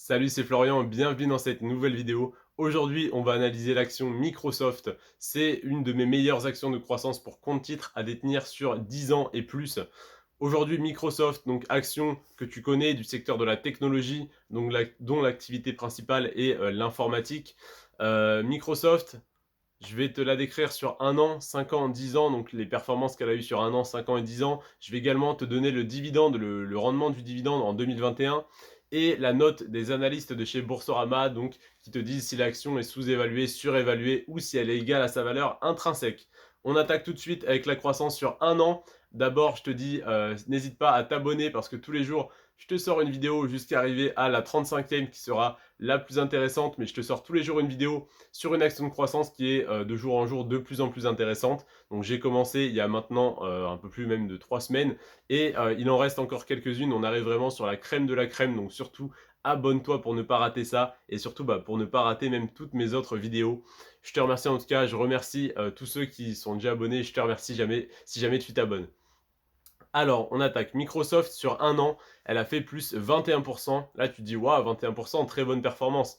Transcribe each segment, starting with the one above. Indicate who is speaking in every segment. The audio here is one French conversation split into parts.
Speaker 1: Salut, c'est Florian, bienvenue dans cette nouvelle vidéo. Aujourd'hui, on va analyser l'action Microsoft. C'est une de mes meilleures actions de croissance pour compte titre à détenir sur 10 ans et plus. Aujourd'hui, Microsoft, donc action que tu connais du secteur de la technologie, donc dont l'activité principale est l'informatique. Microsoft, je vais te la décrire sur un an, 5 ans, 10 ans, donc les performances qu'elle a eues sur un an, 5 ans et 10 ans. Je vais également te donner le dividende, le rendement du dividende en 2021 et la note des analystes de chez Boursorama, donc qui te disent si l'action est sous-évaluée, surévaluée ou si elle est égale à sa valeur intrinsèque. On attaque tout de suite avec la croissance sur un an. D'abord, je te dis, n'hésite pas à t'abonner parce que tous les jours, je te sors une vidéo jusqu'à arriver à la 35e qui sera la plus intéressante, mais je te sors tous les jours une vidéo sur une action de croissance qui est de jour en jour de plus en plus intéressante. Donc j'ai commencé il y a maintenant un peu plus même de 3 semaines et il en reste encore quelques-unes. On arrive vraiment sur la crème de la crème, donc surtout abonne-toi pour ne pas rater ça et surtout pour ne pas rater même toutes mes autres vidéos. Je te remercie en tout cas, je remercie tous ceux qui sont déjà abonnés, je te remercie si jamais tu t'abonnes. Alors, on attaque Microsoft sur un an, elle a fait plus 21%. Là, tu te dis, waouh, 21%, très bonne performance.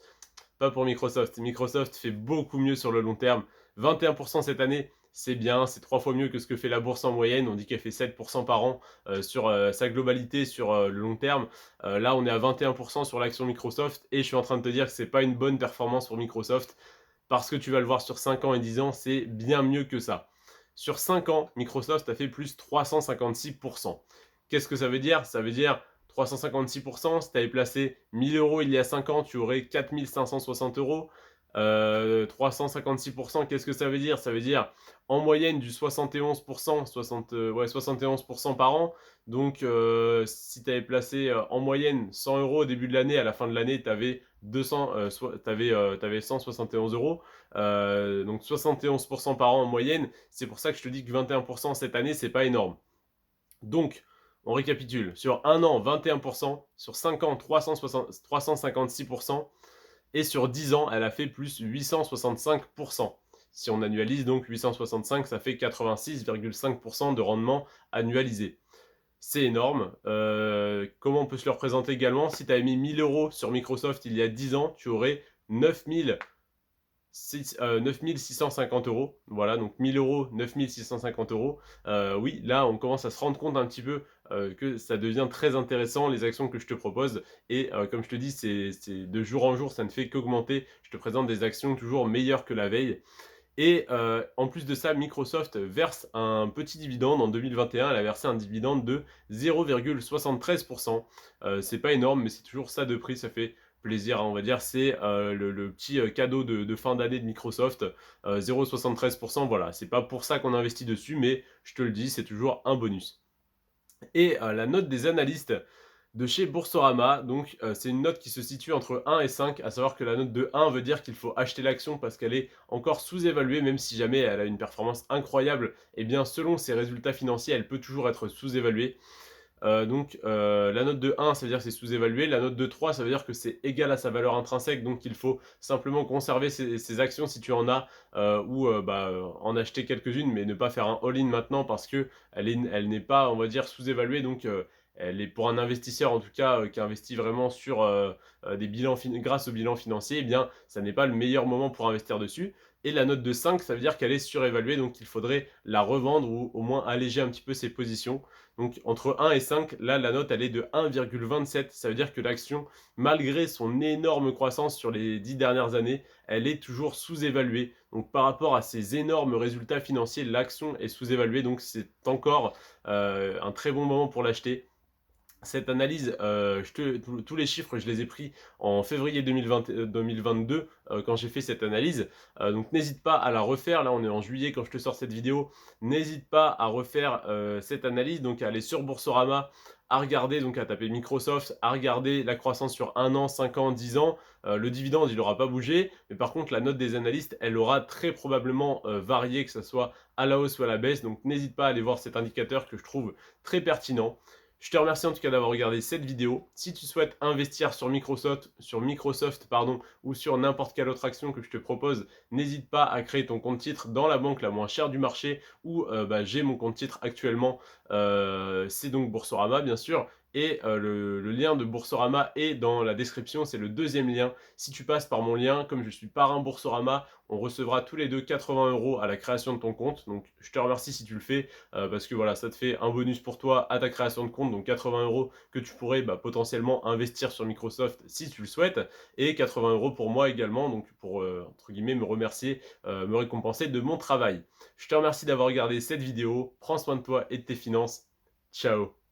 Speaker 1: Pas pour Microsoft. Microsoft fait beaucoup mieux sur le long terme. 21% cette année, c'est bien, c'est 3 fois mieux que ce que fait la bourse en moyenne. On dit qu'elle fait 7% par an sur sa globalité sur le long terme. Là, on est à 21% sur l'action Microsoft et je suis en train de te dire que c'est pas une bonne performance pour Microsoft parce que tu vas le voir sur 5 ans et 10 ans, c'est bien mieux que ça. Sur 5 ans, Microsoft a fait plus 356%. Qu'est-ce que ça veut dire? Ça veut dire 356%, si tu avais placé 1000 euros il y a 5 ans, tu aurais 4560 euros. 356%, qu'est-ce que ça veut dire? Ça veut dire en moyenne du 71%, 71% par an. Donc, si tu avais placé en moyenne 100 euros au début de l'année, à la fin de l'année, tu avais, 171 euros. Donc 71% par an en moyenne. C'est pour ça que je te dis que 21% cette année, c'est pas énorme. Donc, on récapitule. Sur un an, 21%. Sur 5 ans, 356%. Et sur 10 ans, elle a fait plus 865%. Si on annualise donc 865, ça fait 86,5% de rendement annualisé. C'est énorme. Comment on peut se le représenter également? Si tu avais mis 1000 euros sur Microsoft il y a 10 ans, tu aurais 9650 euros. Voilà, donc 1000 euros, 9650 euros. Oui, là, on commence à se rendre compte un petit peu que ça devient très intéressant, les actions que je te propose. Et comme je te dis, c'est de jour en jour, ça ne fait qu'augmenter. Je te présente des actions toujours meilleures que la veille. Et en plus de ça, Microsoft verse un petit dividende en 2021. Elle a versé un dividende de 0,73%. C'est pas énorme, mais c'est toujours ça de prix. Ça fait plaisir, hein, on va dire. C'est le petit cadeau de fin d'année de Microsoft. 0,73%, voilà. C'est pas pour ça qu'on investit dessus, mais je te le dis, c'est toujours un bonus. Et la note des analystes de chez Boursorama, donc c'est une note qui se situe entre 1 et 5, à savoir que la note de 1 veut dire qu'il faut acheter l'action parce qu'elle est encore sous-évaluée, même si jamais elle a une performance incroyable, et bien selon ses résultats financiers, elle peut toujours être sous-évaluée. Donc la note de 1, ça veut dire que c'est sous-évalué. La note de 3, ça veut dire que c'est égal à sa valeur intrinsèque. Donc il faut simplement conserver ces actions si tu en as ou en acheter quelques-unes, mais ne pas faire un all-in maintenant parce que elle n'est pas, on va dire, sous-évaluée. Donc elle est pour un investisseur en tout cas qui investit vraiment sur des bilans grâce au bilan financier, eh bien ça n'est pas le meilleur moment pour investir dessus. Et la note de 5, ça veut dire qu'elle est surévaluée, donc il faudrait la revendre ou au moins alléger un petit peu ses positions. Donc entre 1 et 5, là la note elle est de 1,27. Ça veut dire que l'action, malgré son énorme croissance sur les 10 dernières années, elle est toujours sous-évaluée. Donc par rapport à ses énormes résultats financiers, l'action est sous-évaluée. Donc c'est encore un très bon moment pour l'acheter. Cette analyse, tous les chiffres, je les ai pris en février 2022 quand j'ai fait cette analyse. Donc n'hésite pas à la refaire. Là, on est en juillet quand je te sors cette vidéo. N'hésite pas à refaire cette analyse. Donc à aller sur Boursorama, à regarder, donc à taper Microsoft, à regarder la croissance sur 1 an, 5 ans, 10 ans. Le dividende, il n'aura pas bougé. Mais par contre, la note des analystes, elle aura très probablement varié, que ce soit à la hausse ou à la baisse. Donc n'hésite pas à aller voir cet indicateur que je trouve très pertinent. Je te remercie en tout cas d'avoir regardé cette vidéo. Si tu souhaites investir sur Microsoft ou sur n'importe quelle autre action que je te propose, n'hésite pas à créer ton compte titre dans la banque la moins chère du marché où j'ai mon compte titre actuellement. C'est donc Boursorama bien sûr. et le lien de Boursorama est dans la description, c'est le deuxième lien. Si tu passes par mon lien, comme je suis parrain Boursorama, on recevra tous les deux 80 € à la création de ton compte. Donc je te remercie si tu le fais, parce que voilà, ça te fait un bonus pour toi à ta création de compte, donc 80 € que tu pourrais potentiellement investir sur Microsoft si tu le souhaites, et 80 € pour moi également, donc pour entre guillemets me remercier, me récompenser de mon travail. Je te remercie d'avoir regardé cette vidéo, prends soin de toi et de tes finances. Ciao.